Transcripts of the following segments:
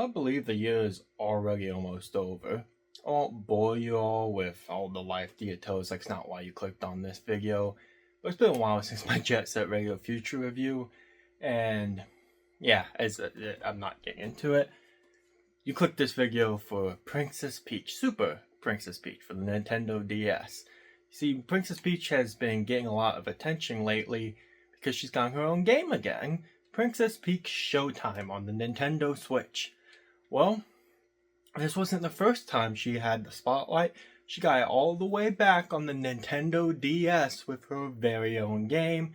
I believe the year is already almost over. I won't bore you all with all the life details, that's not why you clicked on this video. But it's been a while since my Jet Set Radio Future review, and yeah, I'm not getting into it. You clicked this video for Princess Peach, Super Princess Peach for the Nintendo DS. See, Princess Peach has been getting a lot of attention lately because she's got her own game again, Princess Peach Showtime on the Nintendo Switch. Well, this wasn't the first time she had the spotlight. She got it all the way back on the Nintendo DS with her very own game,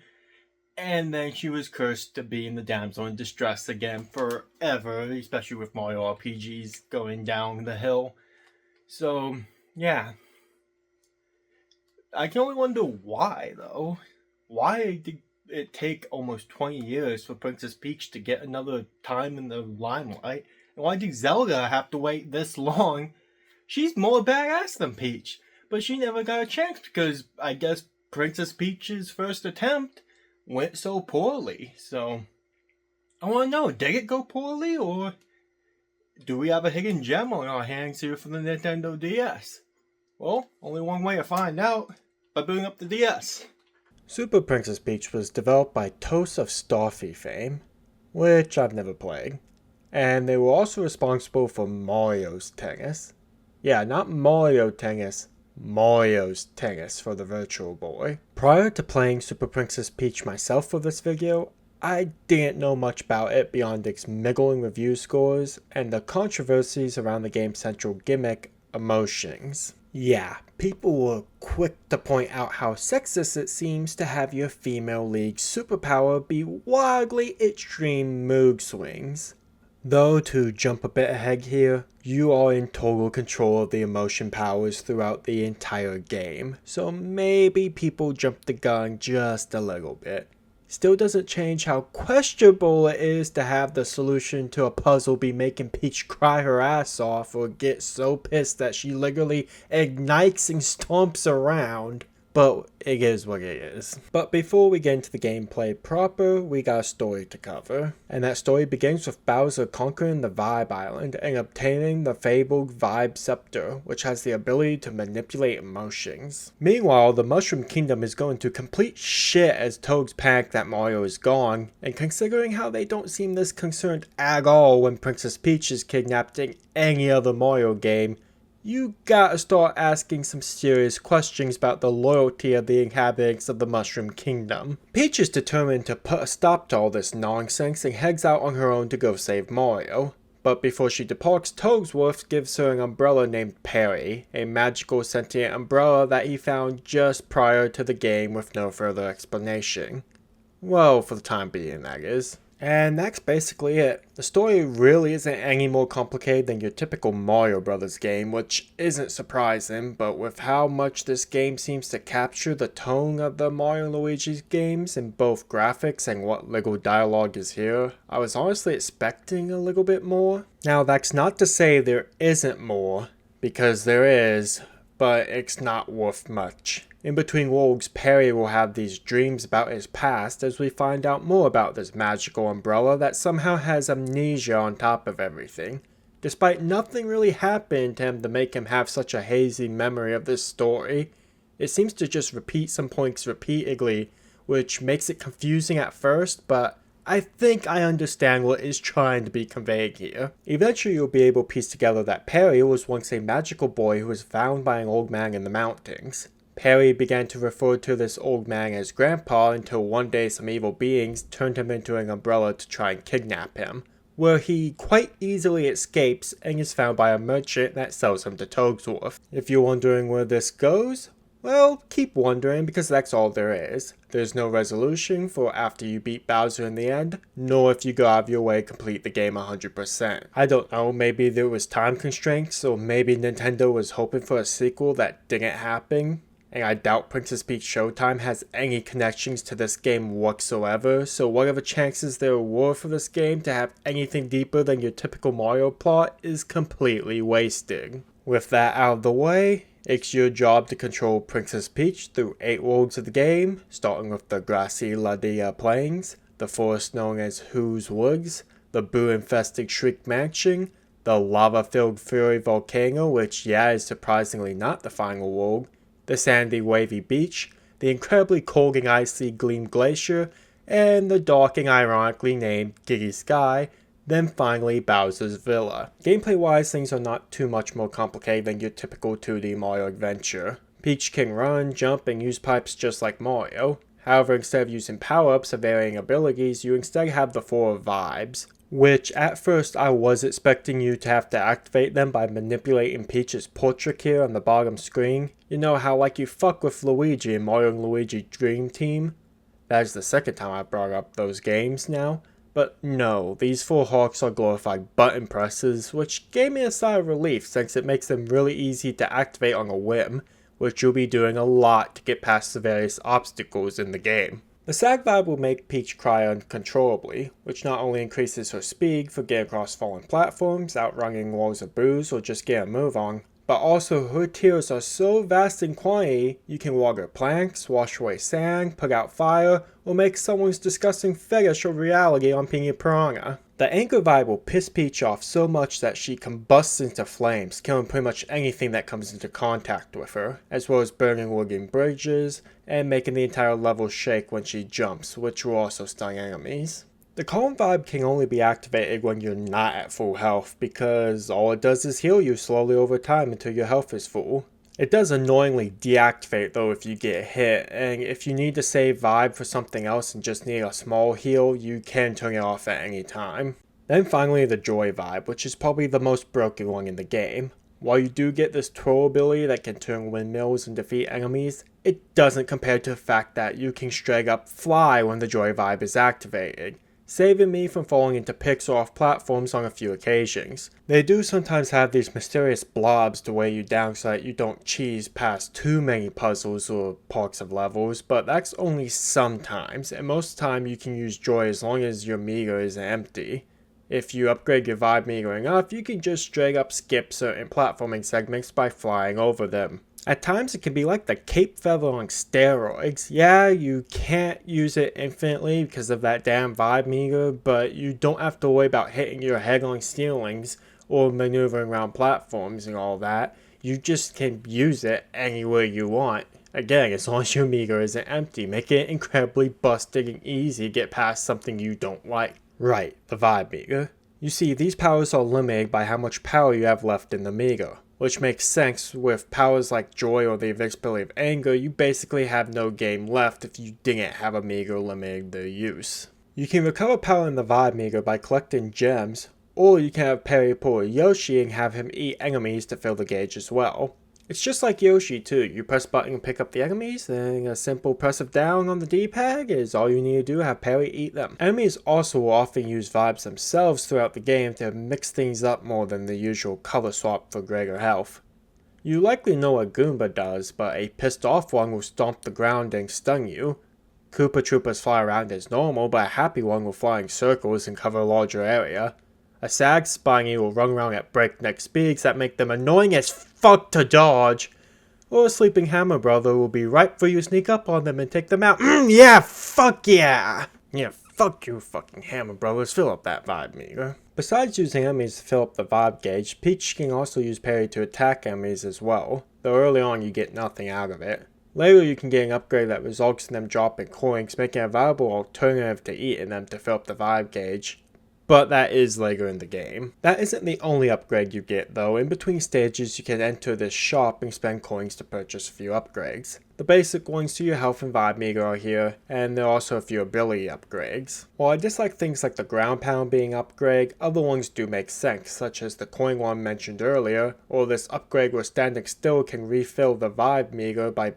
and then she was cursed to be in the damsel in distress again forever, especially with Mario RPGs going down the hill. So, yeah. I can only wonder why, though. Why did it take almost 20 years for Princess Peach to get another time in the limelight? And why did Zelda have to wait this long? She's more badass than Peach, but she never got a chance because I guess Princess Peach's first attempt went so poorly. So, I want to know, did it go poorly, or do we have a hidden gem on our hands here for the Nintendo DS? Well, only one way to find out, by booting up the DS. Super Princess Peach was developed by Toast of Starfy fame, which I've never played, and they were also responsible for Mario's Tennis. Yeah, not Mario Tennis, Mario's Tennis for the Virtual Boy. Prior to playing Super Princess Peach myself for this video, I didn't know much about it beyond its middling review scores and the controversies around the game's central gimmick, emotions. Yeah, people were quick to point out how sexist it seems to have your female league superpower be wildly extreme mood swings. Though, to jump a bit ahead here, you are in total control of the emotion powers throughout the entire game, so maybe people jumped the gun just a little bit. Still doesn't change how questionable it is to have the solution to a puzzle be making Peach cry her ass off or get so pissed that she literally ignites and stomps around. But it is what it is. But before we get into the gameplay proper, we got a story to cover. And that story begins with Bowser conquering the Vibe Island and obtaining the fabled Vibe Scepter, which has the ability to manipulate emotions. Meanwhile, the Mushroom Kingdom is going to complete shit as Toads panic that Mario is gone, and considering how they don't seem this concerned at all when Princess Peach is kidnapped in any other Mario game, you gotta start asking some serious questions about the loyalty of the inhabitants of the Mushroom Kingdom. Peach is determined to put a stop to all this nonsense and heads out on her own to go save Mario. But before she departs, Toadsworth gives her an umbrella named Perry, a magical sentient umbrella that he found just prior to the game with no further explanation. Well, for the time being, that is. And that's basically it. The story really isn't any more complicated than your typical Mario Brothers game, which isn't surprising, but with how much this game seems to capture the tone of the Mario and Luigi's games in both graphics and what little dialogue is here, I was honestly expecting a little bit more. Now, that's not to say there isn't more, because there is, but it's not worth much. In between worlds, Perry will have these dreams about his past as we find out more about this magical umbrella that somehow has amnesia on top of everything, despite nothing really happening to him to make him have such a hazy memory of this story. It seems to just repeat some points repeatedly, which makes it confusing at first, but I think I understand what is trying to be conveyed here. Eventually you'll be able to piece together that Perry was once a magical boy who was found by an old man in the mountains. Perry began to refer to this old man as Grandpa until one day some evil beings turned him into an umbrella to try and kidnap him, where he quite easily escapes and is found by a merchant that sells him to Toadsworth. If you're wondering where this goes, well, keep wondering because that's all there is. There's no resolution for after you beat Bowser in the end, nor if you go out of your way to complete the game 100%. I don't know, maybe there was time constraints, or maybe Nintendo was hoping for a sequel that didn't happen. And I doubt Princess Peach Showtime has any connections to this game whatsoever, so whatever chances there were for this game to have anything deeper than your typical Mario plot is completely wasted. With that out of the way, it's your job to control Princess Peach through 8 worlds of the game, starting with the grassy Ladia Plains, the forest known as Who's Woods, the boo-infested Shriek Mansion, the lava-filled Fury Volcano, which is surprisingly not the final world, the sandy wavy beach, the incredibly cold and icy Gleam Glacier, and the dark and ironically named Giddy Sky, then finally Bowser's Villa. Gameplay-wise, things are not too much more complicated than your typical 2D Mario adventure. Peach can run, jump, and use pipes just like Mario. However, instead of using power-ups or varying abilities, you instead have the 4 vibes, which at first I was expecting you to have to activate them by manipulating Peach's portrait here on the bottom screen. You know how like you fuck with Luigi in Mario & Luigi Dream Team? That is the second time I brought up those games now. But no, these 4 hawks are glorified button presses, which gave me a sigh of relief since it makes them really easy to activate on a whim, which you'll be doing a lot to get past the various obstacles in the game. The sag vibe will make Peach cry uncontrollably, which not only increases her speed for getting across fallen platforms, outrunning walls of booze, or just getting a move on, but also her tears are so vast in quantity, you can water planks, wash away sand, put out fire, or make someone's disgusting fetish a reality on Pina Piranha. The anger vibe will piss Peach off so much that she combusts into flames, killing pretty much anything that comes into contact with her, as well as burning wooden bridges, and making the entire level shake when she jumps, which will also stun enemies. The calm vibe can only be activated when you're not at full health, because all it does is heal you slowly over time until your health is full. It does annoyingly deactivate though if you get hit, and if you need to save vibe for something else and just need a small heal, you can turn it off at any time. Then finally the joy vibe, which is probably the most broken one in the game. While you do get this twirl ability that can turn windmills and defeat enemies, it doesn't compare to the fact that you can straight up fly when the joy vibe is activated, saving me from falling into pits or off platforms on a few occasions. They do sometimes have these mysterious blobs to weigh you down so that you don't cheese past too many puzzles or parts of levels, but that's only sometimes, and most of the time you can use joy as long as your meter is empty. If you upgrade your vibe meter enough, you can just straight up skip certain platforming segments by flying over them. At times it can be like the cape feather on steroids. Yeah, you can't use it infinitely because of that damn vibe meter, but you don't have to worry about hitting your head on ceilings or maneuvering around platforms and all that. You just can use it anywhere you want. Again, as long as your meter isn't empty, making it incredibly busted and easy to get past something you don't like. Right, the vibe meter. You see, these powers are limited by how much power you have left in the meter, which makes sense. With powers like joy or the invincibility of anger, you basically have no game left if you didn't have a meter limiting their use. You can recover power in the vibe meter by collecting gems, or you can have Perry pull a Yoshi and have him eat enemies to fill the gauge as well. It's just like Yoshi too, you press button and pick up the enemies, then a simple press of down on the D-pad is all you need to do to have Perry eat them. Enemies also often use vibes themselves throughout the game to mix things up more than the usual color swap for greater health. You likely know what Goomba does, but a pissed off one will stomp the ground and stun you. Koopa Troopas fly around as normal, but a happy one will fly in circles and cover a larger area. A sag spiny will run around at breakneck speeds that make them annoying as fuck to dodge. Or a sleeping hammer brother will be right for you to sneak up on them and take them out. Yeah, fuck yeah! Yeah, fuck you fucking hammer brothers, fill up that vibe meter. Besides using enemies to fill up the vibe gauge, Peach can also use parry to attack enemies as well, though early on you get nothing out of it. Later you can get an upgrade that results in them dropping coins, making a viable alternative to eating them to fill up the vibe gauge. But that is later in the game. That isn't the only upgrade you get though. In between stages you can enter this shop and spend coins to purchase a few upgrades. The basic ones to your health and vibe meter are here, and there are also a few ability upgrades. While I dislike things like the ground pound being upgrade, other ones do make sense, such as the coin one mentioned earlier, or this upgrade where standing still can refill the vibe meter by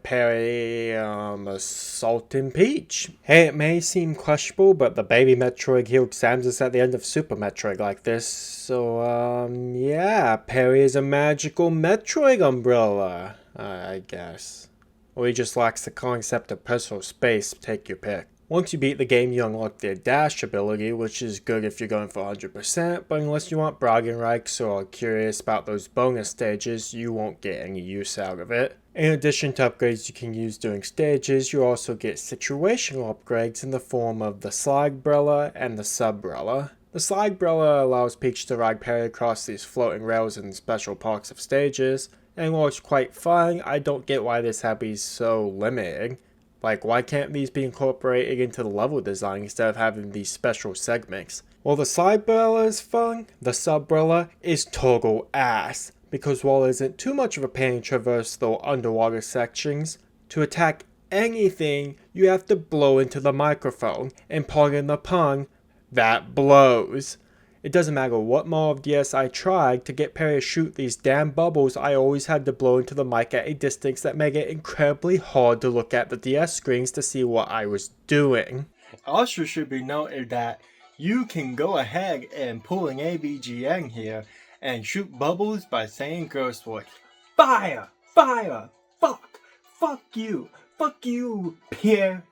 assaulting Peach. Hey, it may seem questionable, but the baby Metroid healed Samus at the end of Super Metroid like this, so yeah, parry is a magical Metroid umbrella, I guess. Or he just lacks the concept of personal space, take your pick. Once you beat the game, you unlock the dash ability, which is good if you're going for 100%, but unless you want bragging rights or are curious about those bonus stages, you won't get any use out of it. In addition to upgrades you can use during stages, you also get situational upgrades in the form of the Slide Umbrella and the Subrella. The slide umbrella allows Peach to ride Perry across these floating rails in special parts of stages, and looks quite fun. I don't get why this had to be so limiting. Like, why can't these be incorporated into the level design instead of having these special segments? While the slide umbrella is fun, the sub-umbrella is total ass. Because while it isn't too much of a pain to traverse the underwater sections, to attack anything, you have to blow into the microphone, and pardon the pun, that blows. It doesn't matter what Mario of DS I tried to get Perry to shoot these damn bubbles, I always had to blow into the mic at a distance that made it incredibly hard to look at the DS screens to see what I was doing. Also should be noted that you can go ahead and pull an ABGN here and shoot bubbles by saying curse words. Fire! Fire! Fuck! Fuck you! Fuck you, Pierre!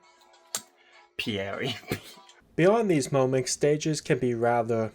Beyond these moments, stages can be rather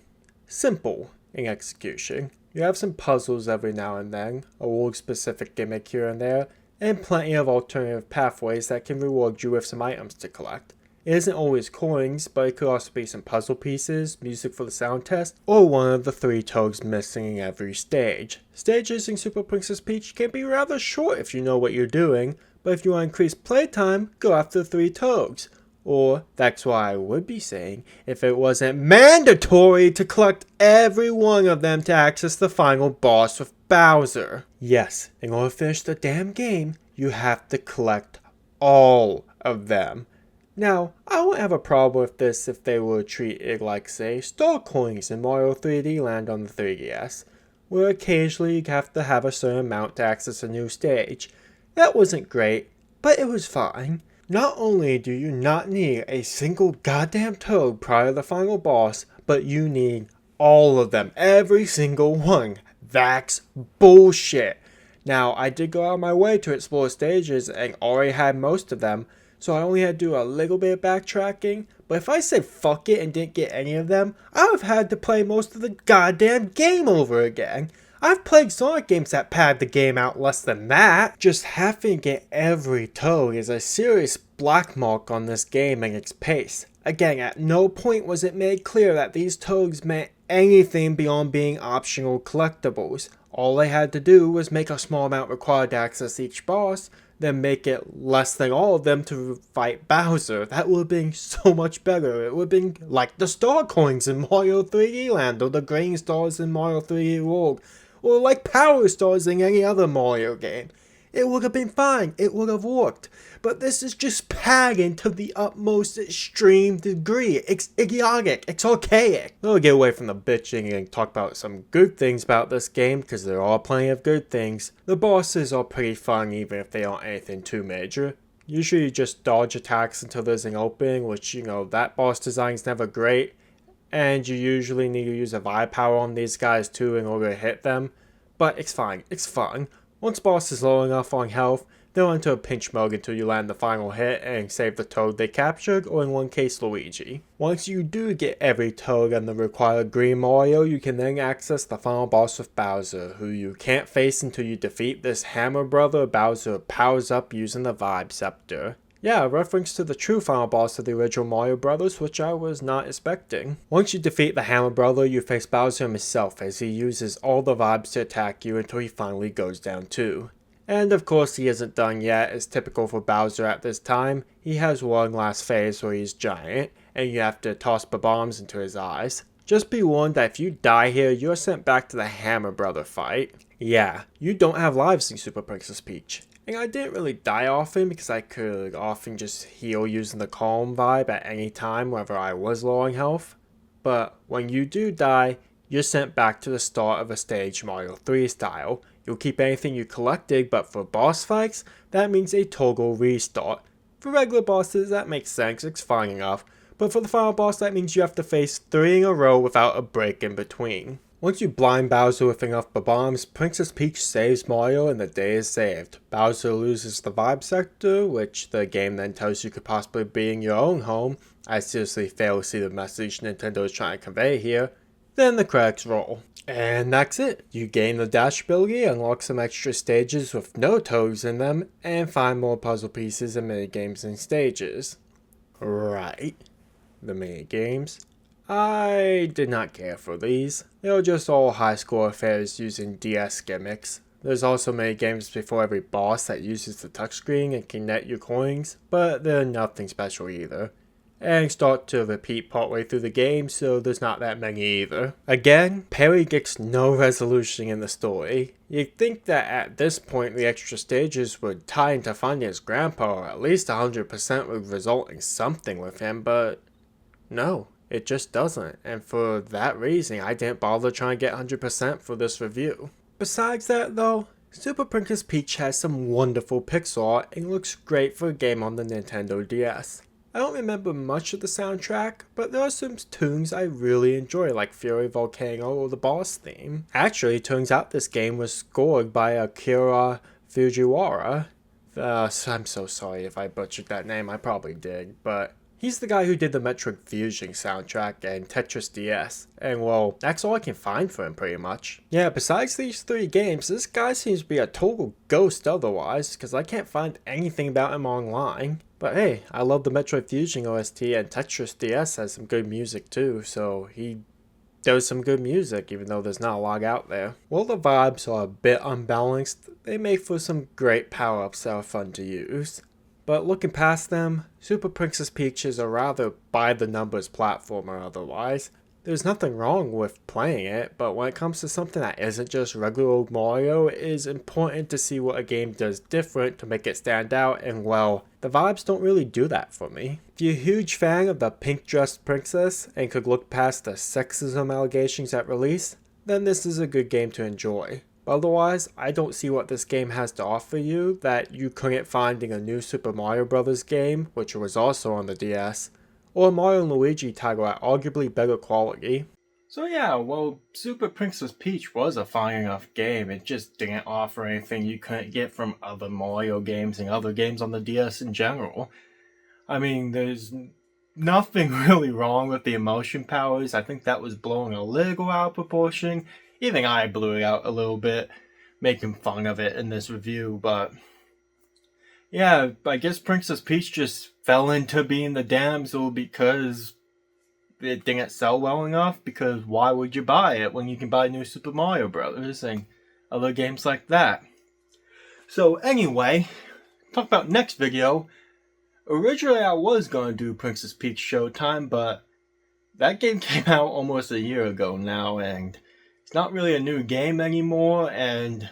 simple in execution. You have some puzzles every now and then, a world-specific gimmick here and there, and plenty of alternative pathways that can reward you with some items to collect. It isn't always coins, but it could also be some puzzle pieces, music for the sound test, or one of the 3 toads missing in every stage. Stages in Super Princess Peach can be rather short if you know what you're doing, but if you want to increase playtime, go after the 3 toads. Or, that's what I would be saying, if it wasn't mandatory to collect every one of them to access the final boss with Bowser. Yes, in order to finish the damn game, you have to collect all of them. Now, I wouldn't have a problem with this if they were treated like, say, star coins in Mario 3D Land on the 3DS, where occasionally you have to have a certain amount to access a new stage. That wasn't great, but it was fine. Not only do you not need a single goddamn toad prior to the final boss, but you need all of them, every single one. That's bullshit. Now, I did go out of my way to explore stages and already had most of them, so I only had to do a little bit of backtracking, but if I said fuck it and didn't get any of them, I would have had to play most of the goddamn game over again. I've played Sonic games that pad the game out less than that. Just having to get every toad is a serious black mark on this game and its pace. Again, at no point was it made clear that these toads meant anything beyond being optional collectibles. All they had to do was make a small amount required to access each boss, then make it less than all of them to fight Bowser. That would have been so much better. It would have been like the star coins in Mario 3D Land, or the green stars in Mario 3D World, or like power stars in any other Mario game. It would have been fine. It would have worked. But this is just padding to the utmost extreme degree. It's idiotic. It's archaic. We'll get away from the bitching and talk about some good things about this game, because there are plenty of good things. The bosses are pretty fun even if they aren't anything too major. Usually you just dodge attacks until there's an opening, which, that boss design's never great. And you usually need to use a vibe power on these guys too in order to hit them. But it's fine. It's fun. Once boss is low enough on health, they'll enter a pinch mode until you land the final hit and save the toad they captured, or in one case Luigi. Once you do get every toad and the required green Mario, you can then access the final boss with Bowser, who you can't face until you defeat this hammer brother Bowser powers up using the Vibe Scepter. Yeah, a reference to the true final boss of the original Mario Brothers, which I was not expecting. Once you defeat the Hammer Brother, you face Bowser himself as he uses all the vibes to attack you until he finally goes down too. And of course he isn't done yet, as typical for Bowser at this time. He has one last phase where he's giant, and you have to toss bombs into his eyes. Just be warned that if you die here, you're sent back to the Hammer Brother fight. Yeah, you don't have lives in Super Princess Peach. And I didn't really die often because I could often just heal using the Calm vibe at any time whenever I was low on health. But when you do die, you're sent back to the start of a stage Mario 3 style. You'll keep anything you collected, but for boss fights, that means a total restart. For regular bosses, that makes sense, it's fine enough. But for the final boss, that means you have to face 3 in a row without a break in between. Once you blind Bowser with enough bombs, Princess Peach saves Mario and the day is saved. Bowser loses the Vibe Sector, which the game then tells you could possibly be in your own home. I seriously fail to see the message Nintendo is trying to convey here. Then the credits roll. And that's it. You gain the dash ability, unlock some extra stages with no toads in them, and find more puzzle pieces and minigames and stages. Right. The minigames. I did not care for these. They were just all high score affairs using DS gimmicks. There's also many games before every boss that uses the touchscreen and can net your coins, but they're nothing special either. And start to repeat partway through the game, so there's not that many either. Again, Perry gets no resolution in the story. You'd think that at this point the extra stages would tie into finding his grandpa, or at least 100% would result in something with him, but no. It just doesn't, and for that reason I didn't bother trying to get 100% for this review. Besides that though, Super Princess Peach has some wonderful pixel art and looks great for a game on the Nintendo DS. I don't remember much of the soundtrack, but there are some tunes I really enjoy like Fury Volcano or the boss theme. Actually, it turns out this game was scored by Akira Fujiwara. I'm so sorry if I butchered that name, I probably did, but he's the guy who did the Metroid Fusion soundtrack and Tetris DS, and well, that's all I can find for him pretty much. Yeah, besides these 3 games, this guy seems to be a total ghost otherwise, because I can't find anything about him online. But hey, I love the Metroid Fusion OST, and Tetris DS has some good music too, so he does some good music even though there's not a lot out there. While the vibes are a bit unbalanced, they make for some great power-ups that are fun to use. But looking past them, Super Princess Peach is a rather by-the-numbers platformer otherwise. There's nothing wrong with playing it, but when it comes to something that isn't just regular old Mario, it is important to see what a game does different to make it stand out, and well, the vibes don't really do that for me. If you're a huge fan of the pink-dressed princess and could look past the sexism allegations at release, then this is a good game to enjoy. Otherwise, I don't see what this game has to offer you that you couldn't find in a new Super Mario Bros. Game, which was also on the DS, or a Mario & Luigi title at arguably better quality. So yeah, well, Super Princess Peach was a fine enough game. It just didn't offer anything you couldn't get from other Mario games and other games on the DS in general. I mean, there's nothing really wrong with the emotion powers. I think that was blown a little out of proportion. Even I blew it out a little bit, making fun of it in this review, but yeah, I guess Princess Peach just fell into being the damsel because it didn't sell well enough, because why would you buy it when you can buy new Super Mario Bros. And other games like that? So anyway, talk about next video. Originally I was going to do Princess Peach Showtime, but that game came out almost a year ago now, and it's not really a new game anymore, and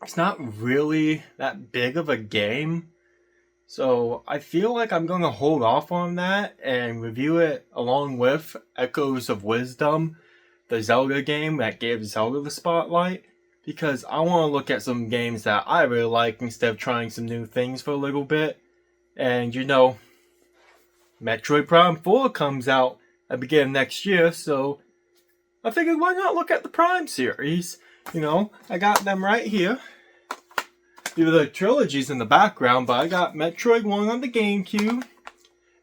it's not really that big of a game. So I feel like I'm going to hold off on that and review it along with Echoes of Wisdom, the Zelda game that gave Zelda the spotlight, because I want to look at some games that I really like instead of trying some new things for a little bit. And you know, Metroid Prime 4 comes out at the beginning of next year, so I figured why not look at the Prime series? You know, I got them right here. The trilogy's in the background, but I got Metroid 1 on the GameCube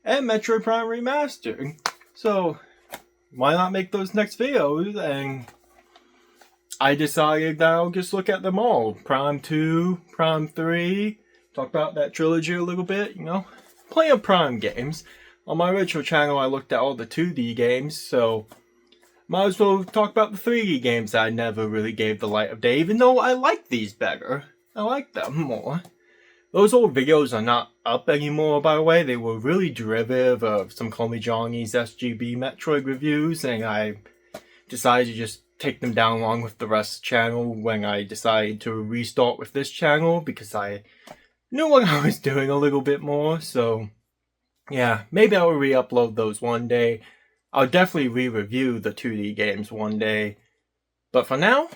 and Metroid Prime Remastered. So, why not make those next videos? And I decided that I'll just look at them all. Prime 2, Prime 3, talk about that trilogy a little bit, you know. Plenty of Prime games. On my original channel, I looked at all the 2D games, so might as well talk about the 3D games that I never really gave the light of day, even though I like these better. I like them more. Those old videos are not up anymore, by the way. They were really derivative of some Call Me Johnny's SGB Metroid reviews, and I decided to just take them down along with the rest of the channel when I decided to restart with this channel, because I knew what I was doing a little bit more. So yeah, maybe I'll re-upload those one day. I'll definitely re-review the 2D games one day. But for now,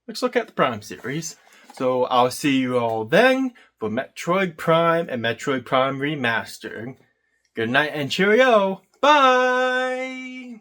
let's look at the Prime series. So I'll see you all then for Metroid Prime and Metroid Prime Remastered. Good night and cheerio. Bye!